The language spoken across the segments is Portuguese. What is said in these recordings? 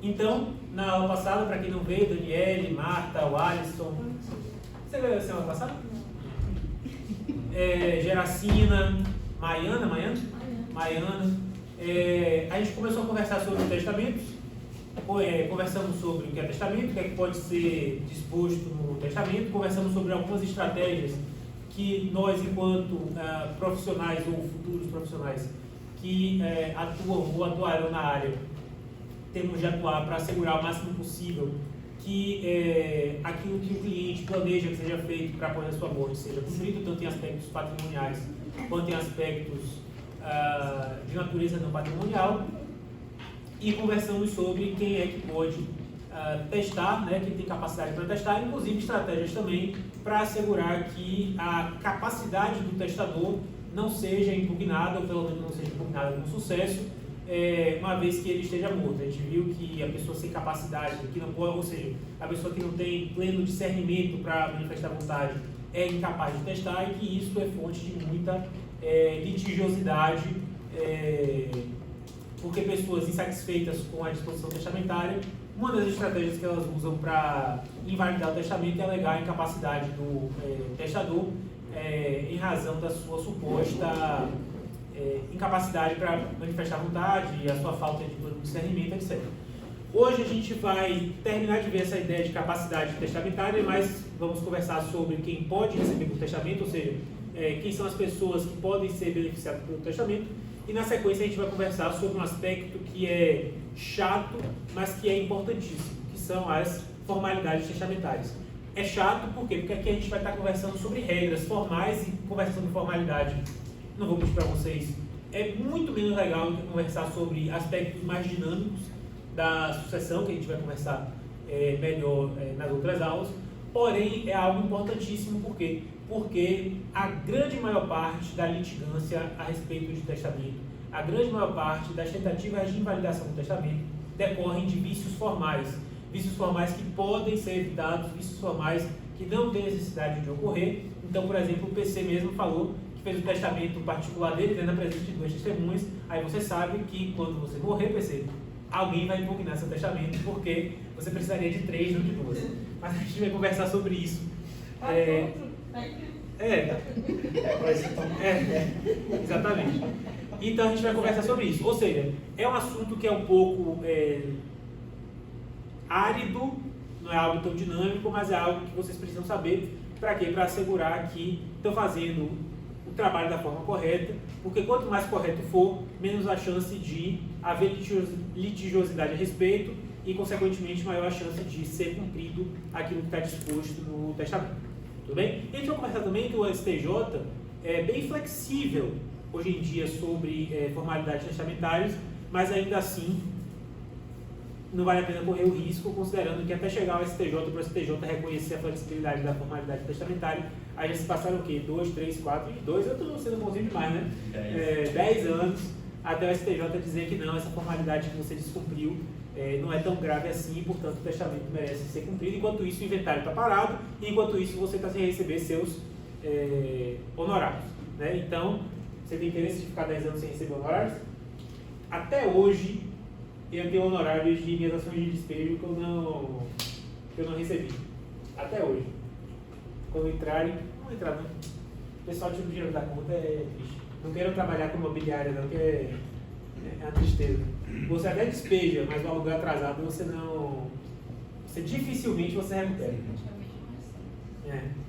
Então, na aula passada, para quem não veio, Daniele, Marta, o Alisson. Você veio a semana passada? Geracina, Maiana. A gente começou a conversar sobre testamentos. Conversamos sobre o que é testamento, o que é que pode ser disposto no testamento. Conversamos sobre algumas estratégias que nós, enquanto profissionais ou futuros profissionais que atuam ou atuaram na área, temos de atuar para assegurar o máximo possível que aquilo que o cliente planeja que seja feito para após a sua morte seja cumprido, tanto em aspectos patrimoniais quanto em aspectos de natureza não patrimonial. E conversamos sobre quem é que pode testar, né, quem tem capacidade para testar, inclusive estratégias também para assegurar que a capacidade do testador não seja impugnada, ou pelo menos não seja impugnada com sucesso, uma vez que ele esteja morto. A gente viu que a pessoa sem capacidade, que não pode, ou seja, a pessoa que não tem pleno discernimento para manifestar vontade é incapaz de testar, e que isso é fonte de muita litigiosidade, porque pessoas insatisfeitas com a disposição testamentária, uma das estratégias que elas usam para invalidar o testamento é alegar a incapacidade do testador em razão da sua suposta incapacidade para manifestar vontade e a sua falta de discernimento, etc. Hoje a gente vai terminar de ver essa ideia de capacidade testamentária, mas vamos conversar sobre quem pode receber o testamento, ou seja, quem são as pessoas que podem ser beneficiadas pelo testamento. E na sequência a gente vai conversar sobre um aspecto que é chato, mas que é importantíssimo, que são as formalidades testamentárias. É chato por quê? Porque aqui a gente vai estar conversando sobre regras formais e conversando sobre formalidade. Não vou mentir para vocês, é muito menos legal do que conversar sobre aspectos mais dinâmicos da sucessão, que a gente vai conversar melhor nas outras aulas. Porém, é algo importantíssimo, por quê? Porque a grande maior parte da litigância a respeito de testamento, a grande maior parte das tentativas de invalidação do testamento decorrem de vícios formais que podem ser evitados, vícios formais que não têm necessidade de ocorrer. Então, por exemplo, o PC mesmo falou que fez o testamento particular dele, na presença de 2 testemunhas. Aí você sabe que quando você morrer, PC, alguém vai impugnar seu testamento, porque você precisaria de 3, não de 2. Mas a gente vai conversar sobre isso. Exatamente. Então a gente vai conversar sobre isso. Ou seja, é um assunto que é um pouco árido, não é algo tão dinâmico, mas é algo que vocês precisam saber. Para quê? Para assegurar que estão fazendo o trabalho da forma correta, porque quanto mais correto for, menos a chance de haver litigiosidade a respeito e, consequentemente, maior a chance de ser cumprido aquilo que está disposto no testamento. Tudo bem? E a gente vai conversar também que o STJ é bem flexível hoje em dia sobre formalidades testamentárias, mas ainda assim não vale a pena correr o risco, considerando que até chegar ao STJ, para o STJ reconhecer a flexibilidade da formalidade testamentária, aí já se passaram o quê? 2, 3, 4 e 2, eu estou sendo bonzinho demais, né? 10 anos até o STJ dizer que não, essa formalidade que você descumpriu não é tão grave assim, portanto o testamento merece ser cumprido. Enquanto isso, o inventário está parado, e enquanto isso você está sem receber seus honorários, né? Então, você tem interesse de ficar 10 anos sem receber honorários? Até hoje, eu tenho honorários de minhas ações de despejo que eu não recebi. Até hoje. Quando entrarem, não entrar não. O pessoal tira o dinheiro da conta, é triste. Não quero trabalhar com imobiliária não, que é uma tristeza. Você até despeja, mas o aluguel atrasado você dificilmente você recupera.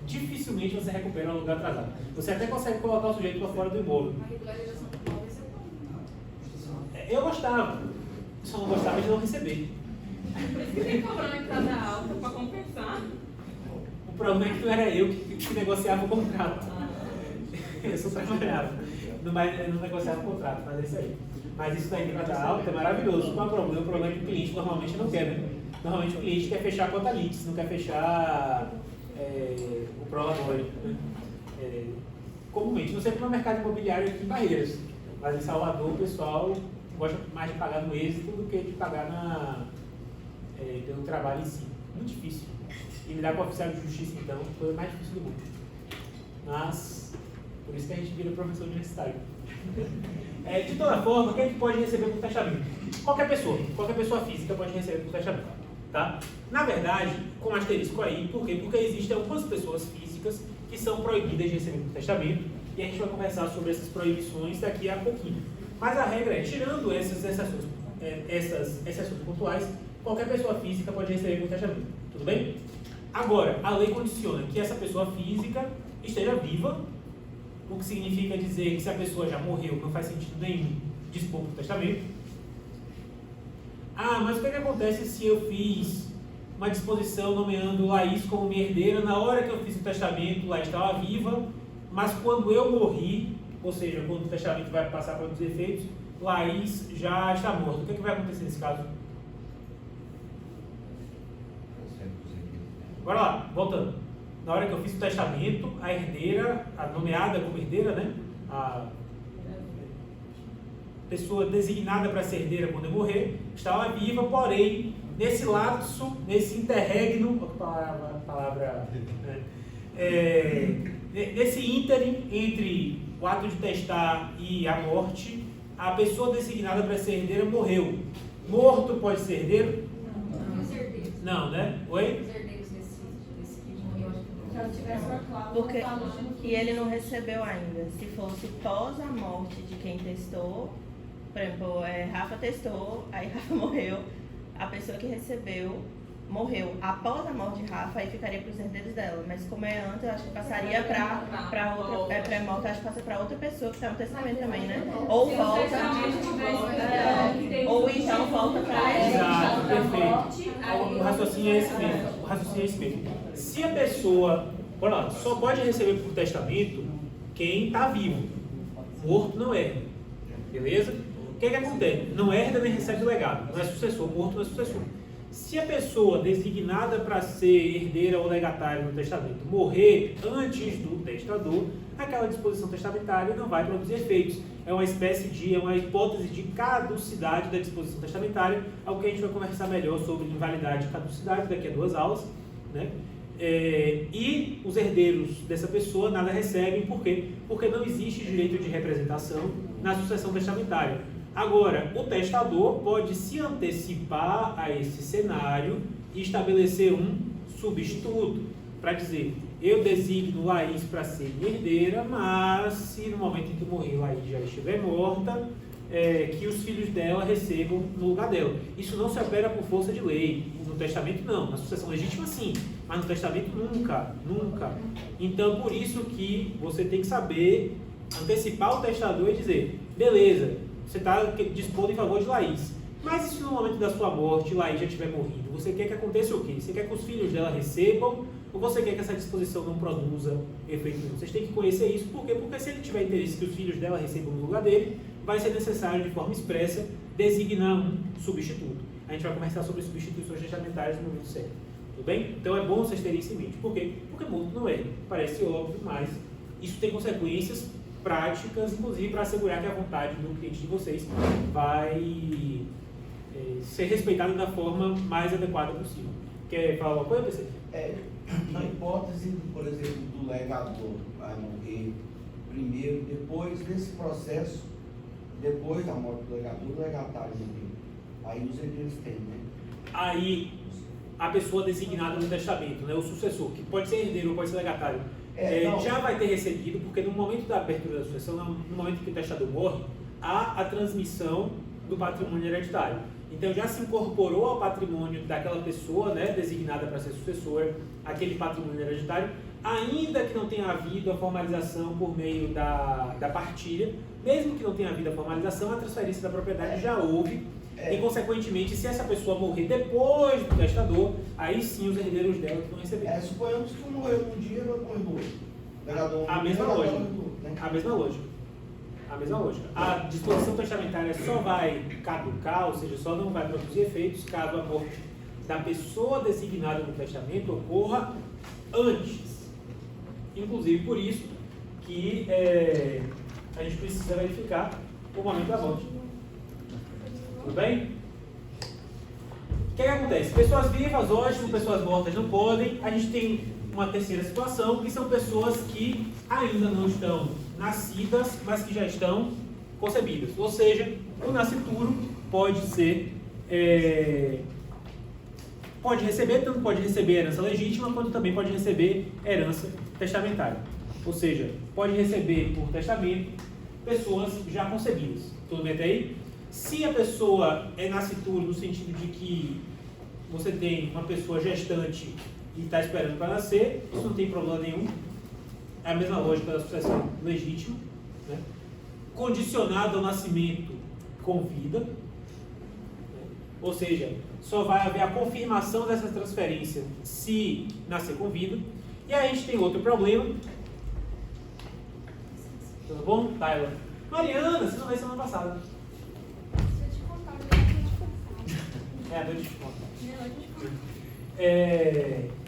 Dificilmente você recupera o aluguel atrasado. Você até consegue colocar o sujeito para fora do imóvel. A regularização do imóvel é bom. Eu gostava. Só não gostava de não receber. Tem que cobrar uma entrada alta para compensar. O problema é que não era eu que negociava o contrato. Eu só trabalhava. Não negociava o contrato, mas é isso aí. Mas isso da entrada alta é maravilhoso. Qual é o problema? O problema é que o cliente normalmente não quer, né? Normalmente o cliente quer fechar a conta litis, não quer fechar o prolatório. Né? Comumente, não sei como é o mercado imobiliário aqui em Barreiras, mas em Salvador o pessoal gosta mais de pagar no êxito do que de pagar pelo trabalho em si. Muito difícil. E lidar com o oficial de justiça, então, foi o mais difícil do mundo. Mas, por isso que a gente vira professor universitário. De toda forma, quem é que pode receber um testamento? qualquer pessoa física pode receber por testamento, tá? Na verdade, com asterisco aí, por quê? Porque existem algumas pessoas físicas que são proibidas de receber por testamento, e a gente vai conversar sobre essas proibições daqui a pouquinho. Mas a regra é, tirando essas exceções pontuais, qualquer pessoa física pode receber por testamento, tudo bem? Agora, a lei condiciona que essa pessoa física esteja viva, o que significa dizer que se a pessoa já morreu, não faz sentido nenhum dispor por testamento. Ah, mas o que acontece se eu fiz uma disposição nomeando Laís como minha herdeira, na hora que eu fiz o testamento, Laís estava viva, mas quando eu morri, ou seja, quando o testamento vai passar para os efeitos, Laís já está morta. O que vai acontecer nesse caso? Bora lá, voltando. Na hora que eu fiz o testamento, a herdeira, a nomeada como herdeira, né? A pessoa designada para ser herdeira quando eu morrer, estava viva, porém, nesse lapso, nesse interregno, nesse ínterim entre o ato de testar e a morte, a pessoa designada para ser herdeira morreu. Morto pode ser herdeiro? Não, né? Oi? Porque e ele não recebeu ainda. Se fosse pós a morte de quem testou, por exemplo, Rafa testou, aí Rafa morreu, a pessoa que recebeu morreu. Após a morte de Rafa, aí ficaria para os herdeiros dela. Mas como é antes, eu acho que passaria para outra, pré-morte, acho que passa para outra pessoa que está no testamento também, né? Ou volta, ou então volta para ela. Exato, perfeito. O raciocínio é esse mesmo. Se a pessoa, olha lá, só pode receber por testamento quem está vivo. Morto não herda. Beleza? O que acontece? Não herda nem recebe o legado. Não é sucessor. Morto não é sucessor. Se a pessoa designada para ser herdeira ou legatária no testamento morrer antes do testador, aquela disposição testamentária não vai produzir efeitos. É uma hipótese de caducidade da disposição testamentária, algo que a gente vai conversar melhor sobre invalidade e caducidade daqui a 2 aulas, né? E os herdeiros dessa pessoa nada recebem, por quê? Porque não existe direito de representação na sucessão testamentária. Agora, o testador pode se antecipar a esse cenário e estabelecer um substituto para dizer, eu designo Laís para ser minha herdeira, mas se no momento em que morrer Laís já estiver morta, que os filhos dela recebam no lugar dela. Isso não se opera por força de lei. No testamento não, na sucessão legítima sim, mas no testamento nunca. Então por isso que você tem que saber antecipar o testador e dizer, beleza, você está dispondo em favor de Laís, mas e se no momento da sua morte Laís já tiver morrido? Você quer que aconteça o quê? Você quer que os filhos dela recebam ou você quer que essa disposição não produza efeito nenhum? Vocês têm que conhecer isso, por quê? Porque se ele tiver interesse que os filhos dela recebam no lugar dele, vai ser necessário de forma expressa designar um substituto. A gente vai conversar sobre substituições testamentárias no momento certo. Tudo bem? Então é bom vocês terem isso em mente. Por quê? Porque morto não é. Parece óbvio, mas isso tem consequências práticas, inclusive para assegurar que a vontade do cliente de vocês vai ser respeitada da forma mais adequada possível. Quer falar alguma coisa, PC? Na hipótese, por exemplo, do legador vai morrer primeiro, depois desse processo, depois da morte do legador, o legatário morreu. Aí os herdeiros têm, né? Aí a pessoa designada no testamento, né, o sucessor, que pode ser herdeiro ou pode ser legatário, já vai ter recebido, porque no momento da abertura da sucessão, no momento que o testador morre, há a transmissão do patrimônio hereditário. Então já se incorporou ao patrimônio daquela pessoa, né, designada para ser sucessora, aquele patrimônio hereditário, ainda que não tenha havido a formalização por meio da partilha, mesmo que não tenha havido a formalização, a transferência da propriedade já houve, e consequentemente, se essa pessoa morrer depois do testador, aí sim os herdeiros dela que vão receber. Suponhamos que morreu num dia e vai morrer no outro. A mesma lógica. A disposição testamentária só vai caducar, ou seja, só não vai produzir efeitos caso a morte da pessoa designada no testamento ocorra antes. Inclusive por isso que a gente precisa verificar o momento da morte. Tudo bem? O que acontece? Pessoas vivas, ótimo, pessoas mortas não podem. A gente tem uma terceira situação, que são pessoas que ainda não estão nascidas, mas que já estão concebidas. Ou seja, o nascituro pode ser, pode receber, tanto pode receber herança legítima, quanto também pode receber herança testamentária. Ou seja, pode receber por testamento pessoas já concebidas. Tudo bem até aí? Se a pessoa é nascituro, no sentido de que você tem uma pessoa gestante e está esperando para nascer, isso não tem problema nenhum. É a mesma lógica da sucessão legítima, né? Condicionado ao nascimento com vida, né? Ou seja, só vai haver a confirmação dessa transferência se nascer com vida. E aí a gente tem outro problema. Tudo bom, Tyler? Mariana, você não veio semana passada. Se eu te contar, eu vou te contar. É, eu te conto. Não, eu te conto.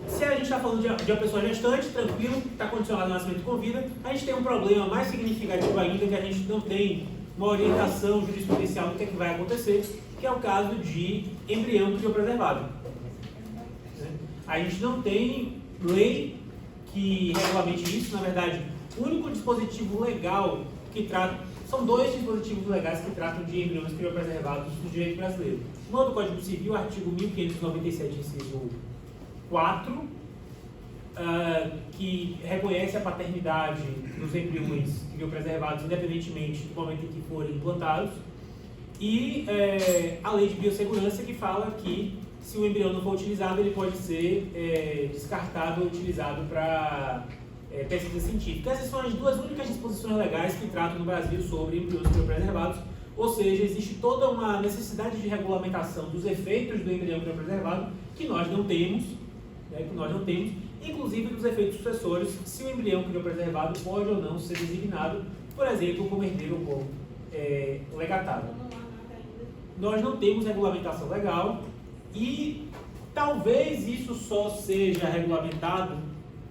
Se a gente está falando de uma pessoa gestante, tranquilo, está condicionado ao nascimento com vida, a gente tem um problema mais significativo ainda, que a gente não tem uma orientação jurisprudencial do que, é que vai acontecer, que é o caso de embrião criopreservado. A gente não tem lei que regulamente isso. Na verdade, o único dispositivo legal que trata, são dois dispositivos legais que tratam de embriões criopreservados no direito brasileiro. No Código Civil, artigo 1597, inciso 4, que reconhece a paternidade dos embriões criopreservados independentemente do momento em que forem implantados, e a lei de biossegurança, que fala que se o embrião não for utilizado, ele pode ser descartado ou utilizado para pesquisa científica. Essas são as duas únicas disposições legais que tratam no Brasil sobre embriões criopreservados, ou seja, existe toda uma necessidade de regulamentação dos efeitos do embrião criopreservado que nós não temos, inclusive dos efeitos sucessórios, se o embrião criopreservado pode ou não ser designado, por exemplo, como herdeiro ou como legatário. Nós não temos regulamentação legal e talvez isso só seja regulamentado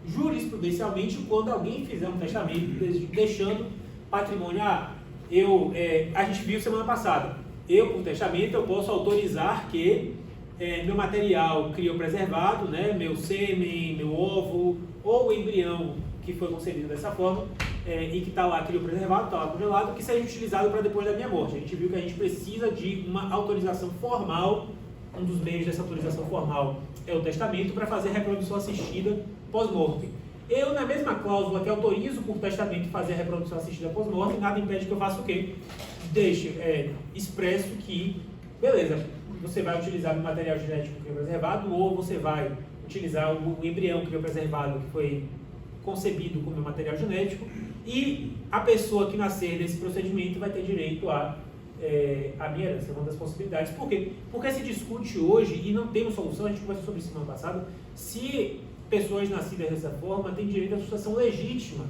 jurisprudencialmente quando alguém fizer um testamento deixando patrimônio. A gente viu semana passada, por testamento, eu posso autorizar que meu material criopreservado, né, meu sêmen, meu ovo, ou o embrião que foi concebido dessa forma, e que está lá criopreservado, está lá congelado, que seja utilizado para depois da minha morte. A gente viu que a gente precisa de uma autorização formal. Um dos meios dessa autorização formal é o testamento, para fazer reprodução assistida pós-mortem. Eu, na mesma cláusula que autorizo por testamento fazer a reprodução assistida pós-mortem, nada impede que eu faça o quê? Deixe expresso que, beleza, você vai utilizar o material genético criopreservado, ou você vai utilizar o embrião criopreservado que foi concebido como material genético, e a pessoa que nascer desse procedimento vai ter direito a minha herança. É uma das possibilidades. Por quê? Porque se discute hoje, e não temos solução, a gente conversou sobre isso semana passada, se pessoas nascidas dessa forma têm direito à sucessão legítima,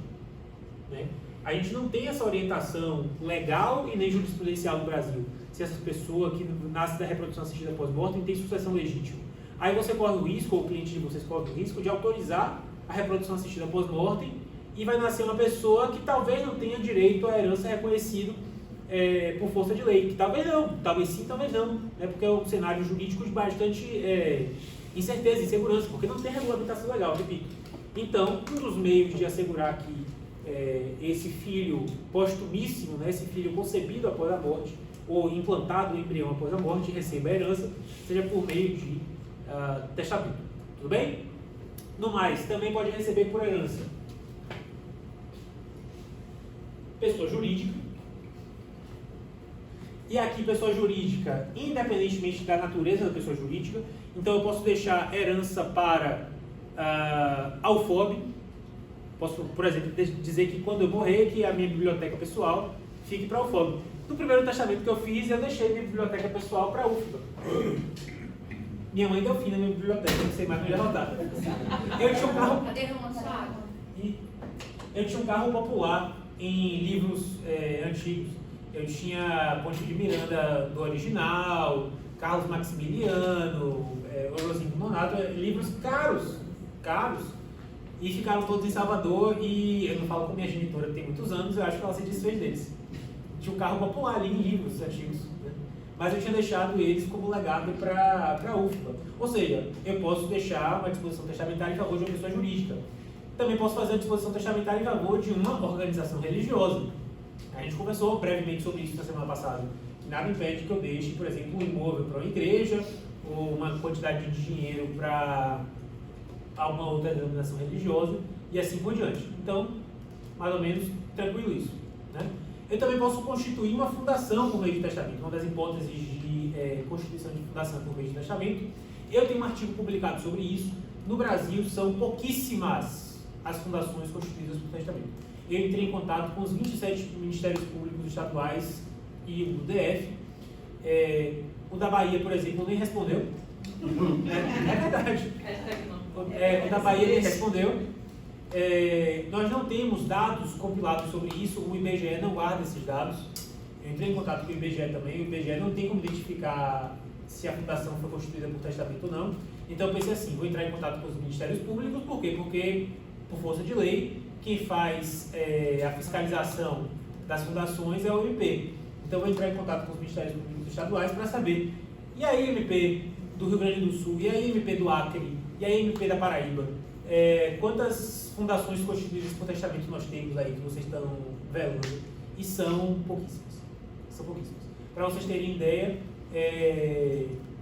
né? A gente não tem essa orientação legal e nem jurisprudencial no Brasil. Se essa pessoa que nasce da reprodução assistida pós-mortem tem sucessão legítima. Aí você corre o risco, ou o cliente de vocês corre o risco, de autorizar a reprodução assistida pós-mortem, e vai nascer uma pessoa que talvez não tenha direito à herança reconhecido por força de lei. Que talvez não, talvez sim, talvez não. Né? Porque é um cenário jurídico de bastante incerteza e insegurança, porque não tem regulamentação legal, repito. Então, um dos meios de assegurar que esse filho postumíssimo, né, esse filho concebido após a morte, ou implantado o embrião após a morte, receba a herança, seja por meio de testamento. Tudo bem? No mais, também pode receber por herança pessoa jurídica. E aqui, pessoa jurídica, independentemente da natureza da pessoa jurídica. Então, eu posso deixar herança para a UFOB. Posso, por exemplo, dizer que quando eu morrer, que a minha biblioteca pessoal fique para a UFOB. No primeiro testamento que eu fiz, eu deixei minha biblioteca pessoal para a UFBA. Minha mãe deu fim na minha biblioteca, não sei mais onde ela está. Eu tinha um carro popular em livros antigos. Eu tinha Ponte de Miranda do original, Carlos Maximiliano, Orosino Monato, livros caros, e ficaram todos em Salvador, e eu não falo com minha genitora que tem muitos anos, eu acho que ela se desfez deles. Tinha um carro popular ali em livros antigos, né? Mas eu tinha deixado eles como legado para a UFBA. Ou seja, eu posso deixar uma disposição testamentária em favor de uma pessoa jurídica. Também posso fazer uma disposição testamentária em favor de uma organização religiosa. A gente conversou brevemente sobre isso na semana passada. Nada impede que eu deixe, por exemplo, um imóvel para uma igreja ou uma quantidade de dinheiro para alguma outra denominação religiosa e assim por diante. Então, mais ou menos tranquilo isso, né? Eu também posso constituir uma fundação por meio de testamento, uma das hipóteses de constituição de fundação por meio de testamento. Eu tenho um artigo publicado sobre isso. No Brasil, são pouquíssimas as fundações constituídas por testamento. Eu entrei em contato com os 27 ministérios públicos estaduais e o DF. O da Bahia, por exemplo, nem respondeu. É verdade. O da Bahia nem respondeu. Nós não temos dados compilados sobre isso, o IBGE não guarda esses dados. Eu entrei em contato com o IBGE também, o IBGE não tem como identificar se a fundação foi constituída por testamento ou não. Então eu pensei assim, vou entrar em contato com os ministérios públicos, por quê? Porque, por força de lei, quem faz a fiscalização das fundações é o MP. Então eu vou entrar em contato com os ministérios públicos estaduais para saber, e a MP do Rio Grande do Sul, e a MP do Acre, e a MP da Paraíba, quantas fundações constituídas por testamento nós temos aí que vocês estão velando? E são pouquíssimas. São pouquíssimas. Para vocês terem ideia,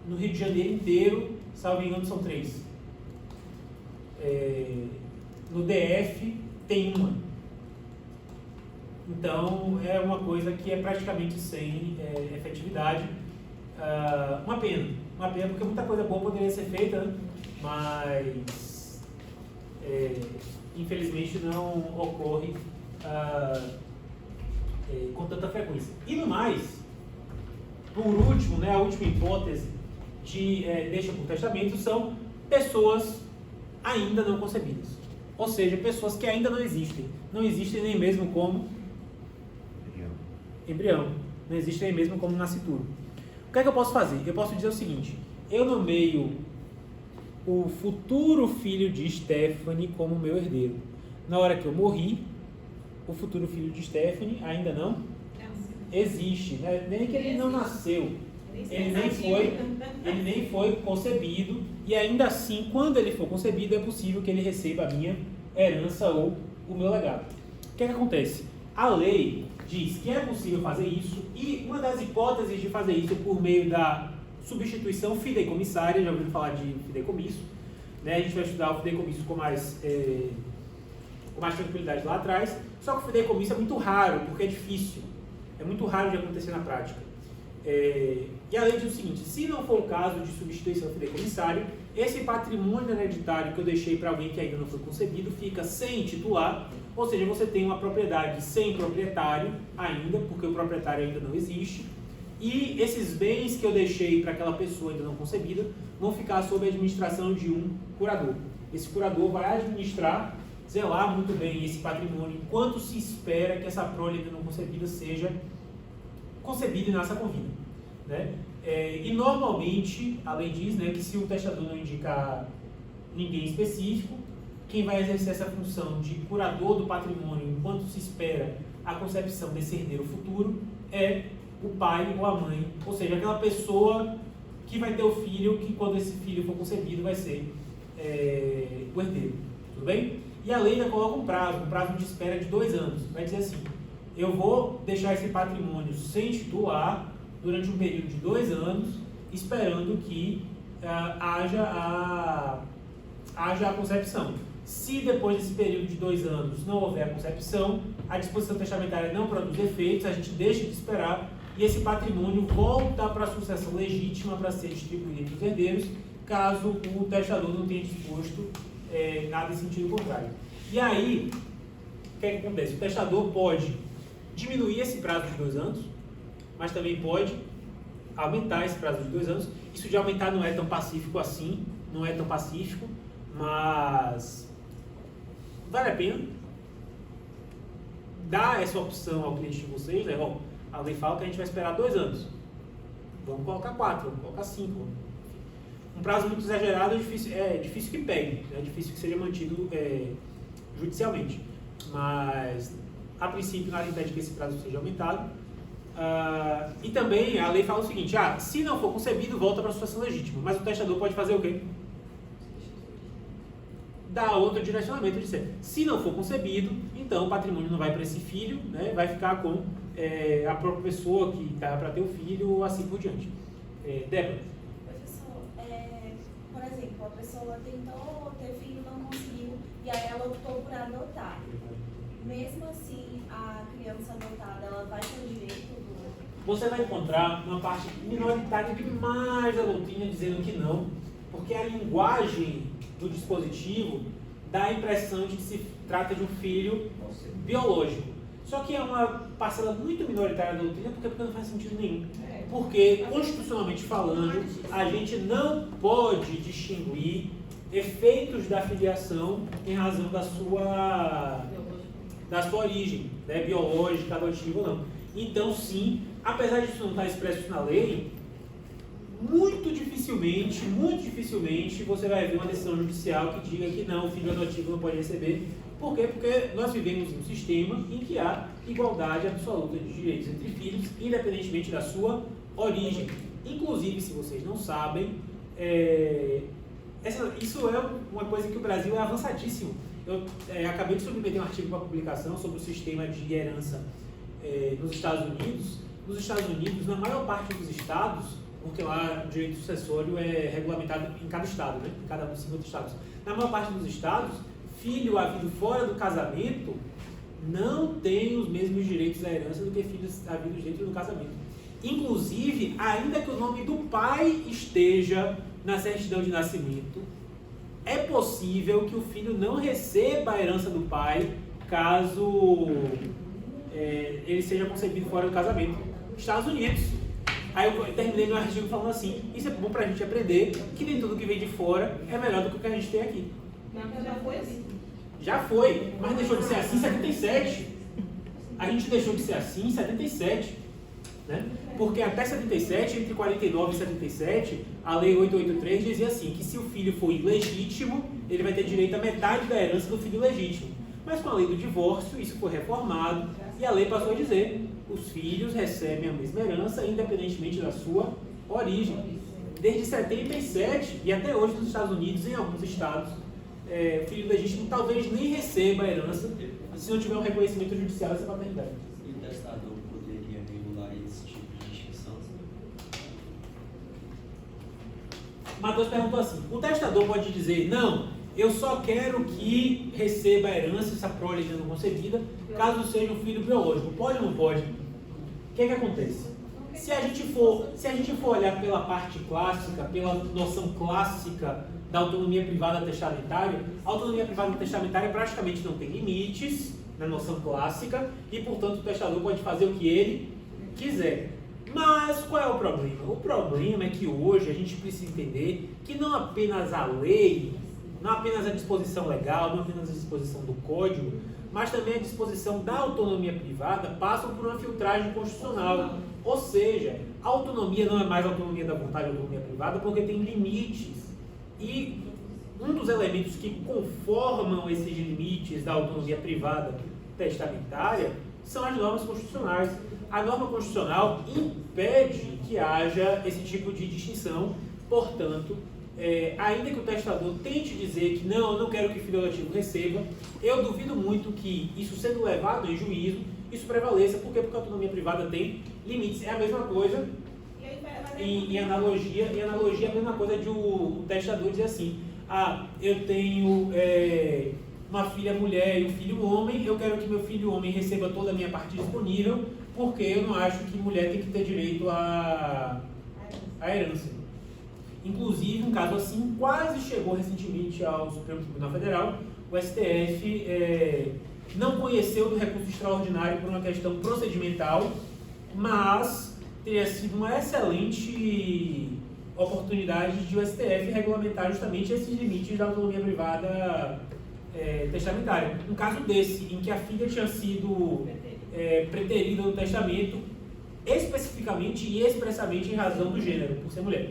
no Rio de Janeiro inteiro, salvo engano, são 3. No DF tem uma. Então é uma coisa que é praticamente sem efetividade. Uma pena porque muita coisa boa poderia ser feita, né? Mas infelizmente não ocorre com tanta frequência. E no mais, por último, né, a última hipótese de deixa por testamento são pessoas ainda não concebidas. Ou seja, pessoas que ainda não existem. Não existem nem mesmo como embrião. Não existem nem mesmo como nascituro. O que é que eu posso fazer? Eu posso dizer o seguinte: eu nomeio o futuro filho de Stephanie como meu herdeiro. Na hora que eu morri, o futuro filho de Stephanie ainda não existe, né? Nem que ele não nasceu, ele nem foi concebido, e ainda assim, quando ele for concebido, é possível que ele receba a minha herança ou o meu legado. O que é que acontece? A lei diz que é possível fazer isso, e uma das hipóteses de fazer isso por meio da substituição fideicomissária, já ouviram falar de fideicomisso, né? A gente vai estudar o fideicomisso com mais tranquilidade lá atrás, só que o fideicomisso é muito raro, porque é difícil, é muito raro de acontecer na prática. E a lei diz o seguinte: se não for o caso de substituição fideicomissária, esse patrimônio hereditário que eu deixei para alguém que ainda não foi concebido fica sem titular, ou seja, você tem uma propriedade sem proprietário ainda, porque o proprietário ainda não existe, e esses bens que eu deixei para aquela pessoa ainda não concebida vão ficar sob a administração de um curador. Esse curador vai administrar, zelar muito bem esse patrimônio, enquanto se espera que essa prole ainda não concebida seja concebida e nasça com vida, né? E normalmente a lei diz, né, que se o testador não indicar ninguém específico, quem vai exercer essa função de curador do patrimônio enquanto se espera a concepção desse herdeiro futuro é o pai ou a mãe, ou seja, aquela pessoa que vai ter o filho, que quando esse filho for concebido vai ser o herdeiro, tudo bem? E a lei ainda coloca um prazo de espera de 2 anos, vai dizer assim: eu vou deixar esse patrimônio sem titular durante um período de 2 anos, esperando que haja a concepção. Se depois desse período de 2 anos não houver a concepção, a disposição testamentária não produz efeitos, a gente deixa de esperar e esse patrimônio volta para a sucessão legítima para ser distribuído entre os herdeiros, caso o testador não tenha disposto nada em sentido contrário. E aí, o que é que acontece? O testador pode diminuir esse prazo de 2 anos, mas também pode aumentar esse prazo de 2 anos. Isso de aumentar não é tão pacífico assim, não é tão pacífico, mas vale a pena dar essa opção ao cliente de vocês, né? Bom, a lei fala que a gente vai esperar 2 anos, vamos colocar 4, vamos colocar 5. Um prazo muito exagerado é difícil que pegue, é difícil que seja mantido judicialmente, mas a princípio nada impede que esse prazo seja aumentado. E também a lei fala o seguinte: se não for concebido, volta para a sucessão legítima, mas o testador pode fazer o quê? dá outro direcionamento de dizer, se não for concebido, então o patrimônio não vai para esse filho, né, vai ficar com a própria pessoa que estava para ter o filho, assim por diante. Débora. Professor, por exemplo, a pessoa tentou ter filho, não conseguiu, e aí ela optou por adotar. Mesmo assim, a criança adotada, ela vai ter o direito do... Você vai encontrar uma parte minoritária demais da doutrina dizendo que não, porque a linguagem do dispositivo dá a impressão de que se trata de um filho biológico. Só que é uma parcela muito minoritária da doutrina, porque não faz sentido nenhum. Porque, constitucionalmente falando, a gente não pode distinguir efeitos da filiação em razão da sua origem, né, biológica, adotiva ou não. Então, sim, apesar disso não estar expresso na lei, muito dificilmente você vai ver uma decisão judicial que diga que não, o filho adotivo não pode receber. Por quê? Porque nós vivemos em um sistema em que há igualdade absoluta de direitos entre filhos, independentemente da sua origem. Inclusive, se vocês não sabem, isso é uma coisa que o Brasil é avançadíssimo. Eu acabei de submeter um artigo para publicação sobre o sistema de herança nos Estados Unidos. Nos Estados Unidos, na maior parte dos estados, porque lá o direito sucessório é regulamentado em cada estado, né? Em cada um dos 50 estados. Na maior parte dos estados, filho havido fora do casamento não tem os mesmos direitos à herança do que filhos havidos dentro do casamento. Inclusive, ainda que o nome do pai esteja na certidão de nascimento, é possível que o filho não receba a herança do pai caso ele seja concebido fora do casamento. Estados Unidos. Aí eu terminei meu artigo falando assim, isso é bom pra gente aprender que nem tudo que vem de fora é melhor do que o que a gente tem aqui. Já foi assim. Já foi, mas deixou de ser assim em 77. A gente deixou de ser assim em 77. Né? Porque até 77, entre 49 e 77, a Lei 883 dizia assim, que se o filho for ilegítimo, ele vai ter direito a metade da herança do filho legítimo. Mas com a lei do divórcio, isso foi reformado e a lei passou a dizer, os filhos recebem a mesma herança, independentemente da sua origem. Desde 77 e até hoje nos Estados Unidos, em alguns estados, o filho legítimo talvez nem receba a herança se não tiver um reconhecimento judicial dessa paternidade. E o testador poderia regular esse tipo de distinção? Matheus perguntou assim, o testador pode dizer, não, eu só quero que receba a herança, essa prole não concebida, caso seja um filho biológico. Pode ou não pode? O que acontece? Se a gente for olhar pela parte clássica, pela noção clássica da autonomia privada testamentária, a autonomia privada testamentária praticamente não tem limites na noção clássica e, portanto, o testador pode fazer o que ele quiser. Mas qual é o problema? O problema é que hoje a gente precisa entender que não apenas a lei, não apenas a disposição legal, não apenas a disposição do código, mas também a disposição da autonomia privada passam por uma filtragem constitucional. Ou seja, a autonomia não é mais a autonomia da vontade, a autonomia privada, porque tem limites. E um dos elementos que conformam esses limites da autonomia privada testamentária são as normas constitucionais. A norma constitucional impede que haja esse tipo de distinção, portanto, ainda que o testador tente dizer que não, eu não quero que o filho adotivo receba, eu duvido muito que isso sendo levado em juízo, isso prevaleça, porque a autonomia privada tem limites. É a mesma coisa, em analogia é a mesma coisa de o testador dizer assim, eu tenho uma filha mulher e um filho homem, eu quero que meu filho homem receba toda a minha parte disponível, porque eu não acho que mulher tem que ter direito à herança. Inclusive, um caso assim quase chegou recentemente ao Supremo Tribunal Federal. O STF não conheceu do recurso extraordinário por uma questão procedimental, mas teria sido uma excelente oportunidade de o STF regulamentar justamente esses limites da autonomia privada testamentária. Um caso desse, em que a filha tinha sido preterida no testamento, especificamente e expressamente em razão do gênero, por ser mulher.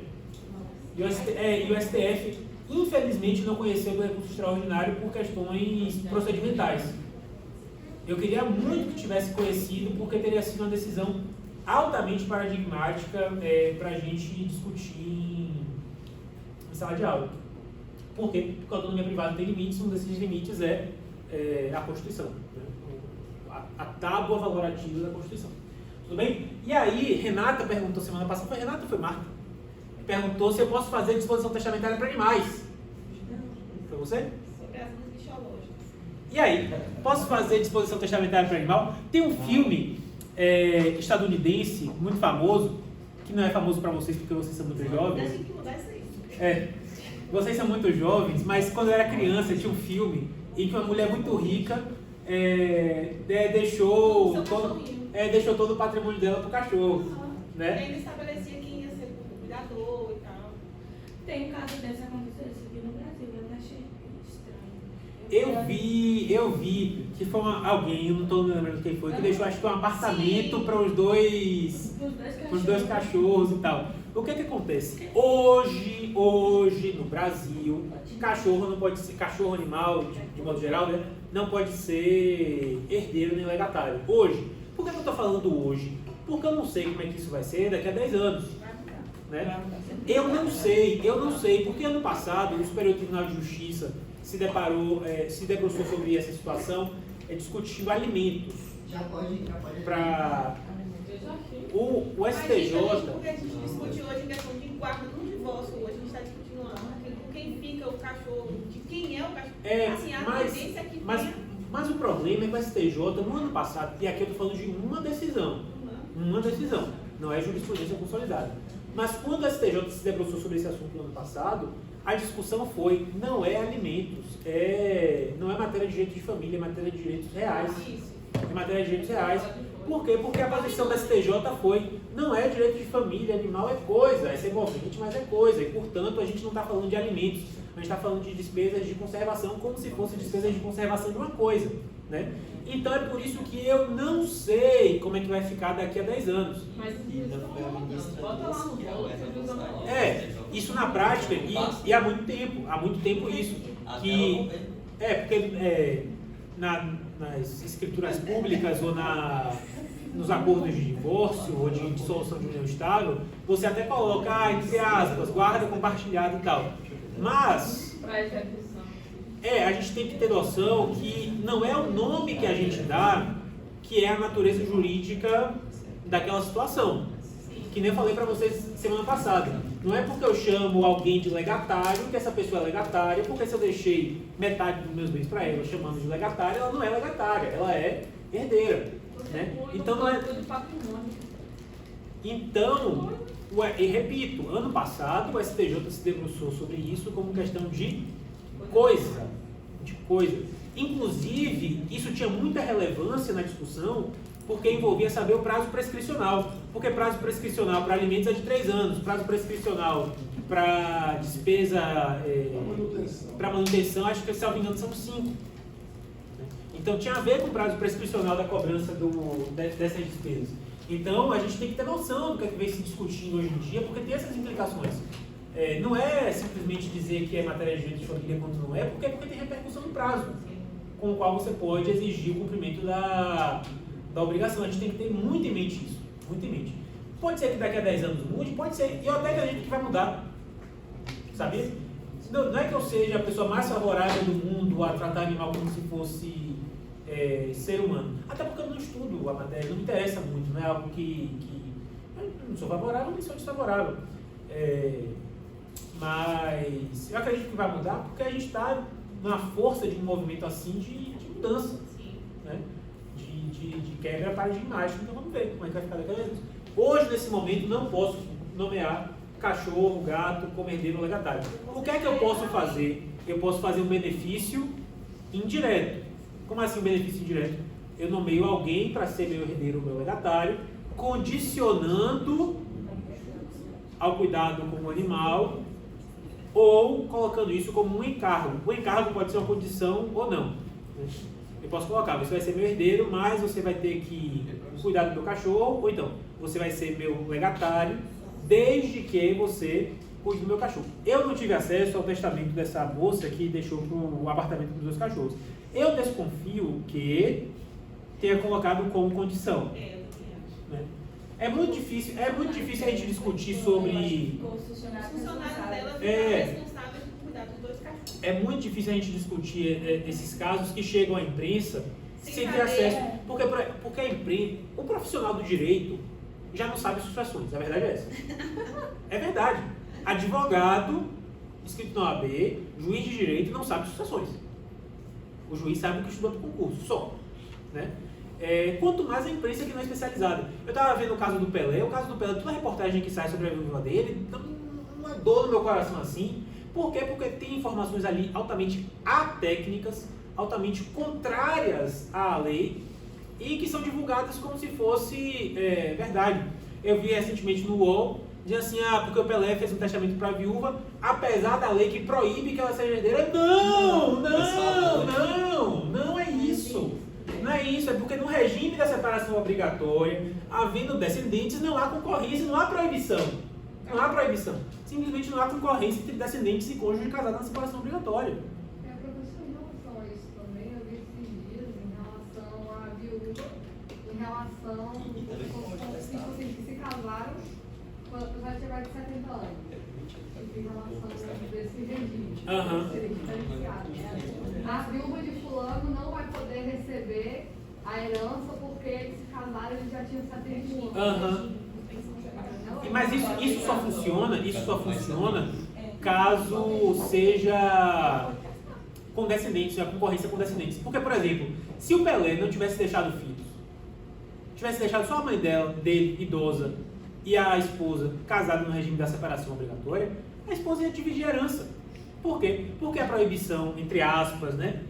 E o STF, infelizmente, não conheceu do recurso extraordinário por questões procedimentais. Eu queria muito que tivesse conhecido, porque teria sido uma decisão altamente paradigmática para a gente discutir em sala de aula. Por quê? Porque a autonomia privada tem limites, um desses limites é a Constituição, né? A tábua valorativa da Constituição. Tudo bem? E aí, Renata perguntou semana passada, foi Renata ou foi Marta? Perguntou se eu posso fazer disposição testamentária para animais. Foi você? Sobre as biológicas. E aí, posso fazer disposição testamentária para animal? Tem um filme estadunidense muito famoso, que não é famoso para vocês porque vocês são muito jovens. Tem que mudar isso aí. Vocês são muito jovens, mas quando eu era criança tinha um filme em que uma mulher muito rica deixou todo o patrimônio dela pro cachorro, né? Ele estabelecia quem ia ser o cuidador e tal. Tem um caso desse acontecendo aqui no Brasil, eu achei estranho. Eu vi que foi alguém, eu não estou lembrando quem foi, que deixou acho que um apartamento para os dois cachorros e tal. O que acontece? Hoje no Brasil, cachorro não pode ser, cachorro animal, de modo geral, né, não pode ser herdeiro nem legatário. Hoje. Por que eu estou falando hoje? Porque eu não sei como é que isso vai ser daqui a 10 anos. Né? Eu não sei, porque ano passado o Superior Tribunal de Justiça se debruçou sobre essa situação, discutiu alimentos. Já pode. O STJ. Porque a gente discute hoje em questão de guarda no divórcio, hoje a gente está discutindo lá, com quem fica o cachorro, de quem é o cachorro. Assim, a tendência é que mas o problema é que o STJ, no ano passado, e aqui eu estou falando de uma decisão, não é jurisprudência consolidada. Mas quando o STJ se debruçou sobre esse assunto no ano passado, a discussão foi, não é alimentos, não é matéria de direito de família, é matéria de direitos reais. É matéria de direitos reais. Por quê? Porque a posição da STJ foi, não é direito de família, animal é coisa, é semovente, mas é coisa. E, portanto, a gente não está falando de alimentos, a gente está falando de despesas de conservação como se fosse despesas de conservação de uma coisa. Né? Então, é por isso que eu não sei como é que vai ficar daqui a 10 anos. Mas Foi a ministra bota lá no que rolo, é você usa mais. Isso na prática, e há muito tempo isso. Porque nas escrituras públicas ou nos acordos de divórcio ou de dissolução de união estável, você até coloca, entre aspas, guarda compartilhada e tal. Mas Para execução. a gente tem que ter noção que não é o nome que a gente dá que é a natureza jurídica daquela situação. Que nem eu falei para vocês semana passada. Não é porque eu chamo alguém de legatário que essa pessoa é legatária, porque se eu deixei metade dos meus bens para ela chamando de legatária, ela não é legatária, ela é herdeira. Né? Então não é. Então, e repito, ano passado o STJ se debruçou sobre isso como questão de coisa. Inclusive, isso tinha muita relevância na discussão, porque envolvia saber o prazo prescricional. Porque prazo prescricional para alimentos é de 3 anos, prazo prescricional para despesa, para manutenção, acho que, se não me engano, são 5. Então tinha a ver com o prazo prescricional da cobrança dessas despesas. Então a gente tem que ter noção do que vem se discutindo hoje em dia, porque tem essas implicações. Não é simplesmente dizer que é matéria de direito de família quando não é, porque tem repercussão no prazo, com o qual você pode exigir o cumprimento da obrigação. A gente tem que ter muito em mente isso, muito em mente. Pode ser que daqui a 10 anos mude, pode ser, e eu até acredito que vai mudar, sabia? Não é que eu seja a pessoa mais favorável do mundo a tratar animal como se fosse ser humano, até porque eu não estudo a matéria, não me interessa muito, não é algo que eu não sou favorável, nem sou desfavorável. Mas eu acredito que vai mudar porque a gente está na força de um movimento assim de mudança, né? De quebra paradigmática. Então vamos ver como é que vai ficar daqui a 10 anos. Hoje, nesse momento, não posso nomear cachorro, gato como herdeiro ou legatário. O que é que eu posso fazer? Eu posso fazer um benefício indireto. Como assim um benefício indireto? Eu nomeio alguém para ser meu herdeiro ou meu legatário, condicionando ao cuidado com o animal ou colocando isso como um encargo. O encargo pode ser uma condição ou não. Eu posso colocar, você vai ser meu herdeiro, mas você vai ter que cuidar do meu cachorro, ou então, você vai ser meu legatário, desde que você cuide do meu cachorro. Eu não tive acesso ao testamento dessa moça que deixou o apartamento dos meus cachorros. Eu desconfio que tenha colocado como condição. Né? É muito difícil a gente discutir sobre... Os funcionários dela É. ficam responsáveis cuidar dos 2 cachorros. É muito difícil a gente discutir esses casos que chegam à imprensa sem ter saber. acesso. Porque a imprensa, o profissional do direito já não sabe sucessões. A verdade é essa. É verdade. Advogado, inscrito na OAB, juiz de direito não sabe sucessões. O juiz sabe o que estudou para o concurso, só. Né? Quanto mais a imprensa que não é especializada. Eu estava vendo o caso do Pelé, toda a reportagem que sai sobre a viúva dele, uma dor no meu coração assim. Por quê? Porque tem informações ali altamente atécnicas, altamente contrárias à lei e que são divulgadas como se fosse verdade. Eu vi recentemente no UOL, dizendo assim, porque o Pelé fez um testamento para a viúva, apesar da lei que proíbe que ela seja herdeira. Não é isso. Não é isso, é porque no regime da separação obrigatória, havendo descendentes, não há concorrência, não há proibição. Não há proibição. Simplesmente não há concorrência entre descendentes e cônjuges casados na separação obrigatória. Professor, em relação a isso também, eu vi esses dias em relação à viúva, em relação que se casaram apesar de ter mais de 70 anos. Em relação desse regime. Seria diferenciado. A viúva de fulano não vai poder receber a herança porque eles se casaram e ele já tinha 71 anos. Mas isso só funciona caso seja com descendentes, a concorrência com descendentes. Porque, por exemplo, se o Pelé não tivesse deixado filhos, tivesse deixado só a mãe dele idosa e a esposa casada no regime da separação obrigatória, a esposa ia dividir a herança. Por quê? Porque a proibição, entre aspas, né,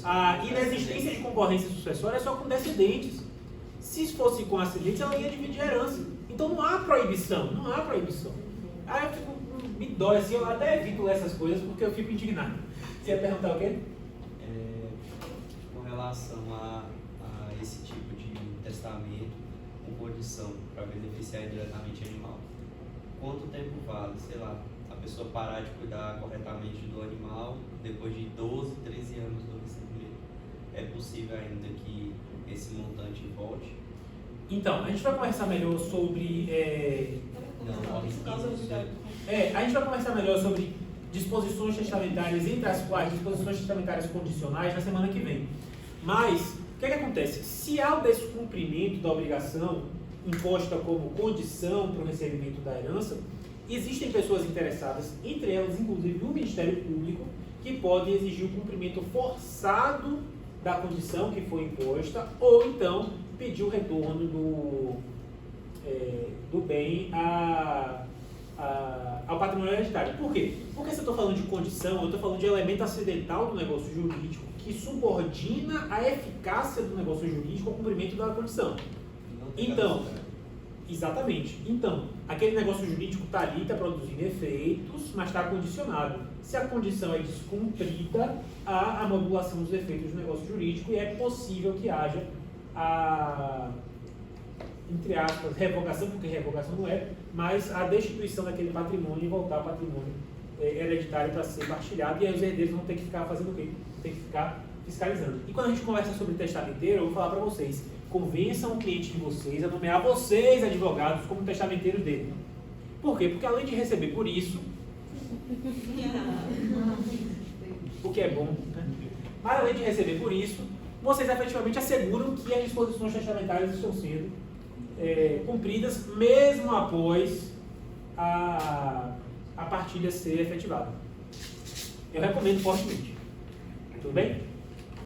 a inexistência de concorrência sucessória é só com descendentes. Se fosse com ascendentes, ela ia dividir a herança. Então não há proibição. Aí eu fico, me dói assim, eu até evito ler essas coisas porque eu fico indignado. Você ia perguntar o quê? Com relação a esse tipo de testamento com condição para beneficiar diretamente o animal, quanto tempo vale, sei lá, a pessoa parar de cuidar corretamente do animal depois de 12, 13 anos do recebimento? É possível ainda que esse montante volte? Então, a gente vai conversar melhor sobre... a gente vai conversar melhor sobre disposições testamentárias, entre as quais disposições testamentárias condicionais, na semana que vem. Mas, o que acontece? Se há o descumprimento da obrigação imposta como condição para o recebimento da herança, existem pessoas interessadas, entre elas, inclusive, o Ministério Público, que pode exigir o cumprimento forçado da condição que foi imposta, ou então pedir o retorno do bem ao patrimônio hereditário. Por quê? Porque se eu estou falando de condição, eu estou falando de elemento acidental do negócio jurídico que subordina a eficácia do negócio jurídico ao cumprimento da condição. Então, exatamente. Então, aquele negócio jurídico está ali, está produzindo efeitos, mas está condicionado. Se a condição é descumprida, há a modulação dos efeitos do negócio jurídico e é possível que haja entre aspas, revogação, porque revogação não é, mas a destituição daquele patrimônio e voltar ao patrimônio hereditário para ser partilhado, e aí os herdeiros vão ter que ficar fazendo o quê? Tem que ficar fiscalizando. E quando a gente conversa sobre testamenteiro, eu vou falar para vocês, convençam o cliente de vocês a nomear vocês, advogados, como testamenteiros dele. Por quê? Porque além de receber por isso, o que é bom, né? Mas além de receber por isso, vocês efetivamente asseguram que as disposições testamentárias estão sendo cumpridas mesmo após a partilha ser efetivada. Eu recomendo fortemente. Tudo bem?